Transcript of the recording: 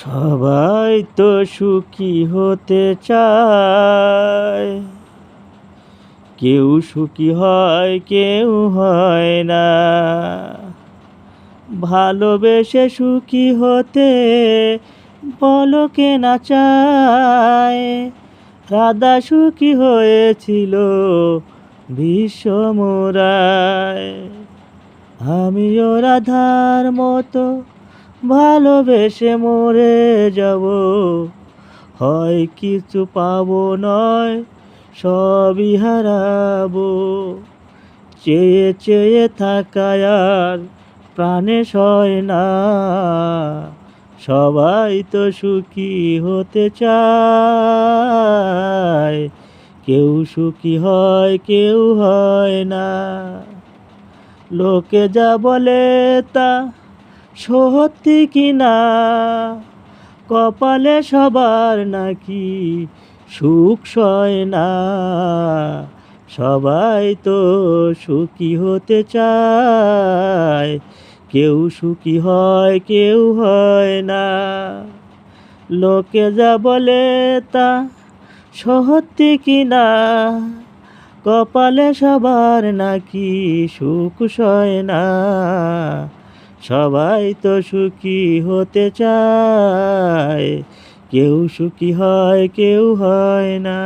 সবাই তো সুখী হতে চায়, কেউ সুখী হয় কেউ হয় না। ভালোবেসে সুখী হতে বলো কে না চায়। রাধা সুখী হয়েছিল বিষমরায়। আমিও রাধার মতো ভালোবেসে মরে যাব। হয় কিছু পাবো নয় সবই হারাবো। চেয়ে চেয়ে থাকায় আর প্রাণে সয় না। সবাই তো সুখী হতে চায়, কেউ সুখী হয় কেউ হয় না। লোকে যা বলে তা সত্যি কিনা, কপালে সবার নাকি সুখ সয় না। সবাই তো সুখী হতে চায়, কেউ সুখী হয় কেউ হয় না। লোকে যা বলে তা সত্যি কিনা, কপালে সবার নাকি সুখ সয় না। সবাই তো সুখী হতে চায়, কেউ সুখী হয় কেউ হয় না।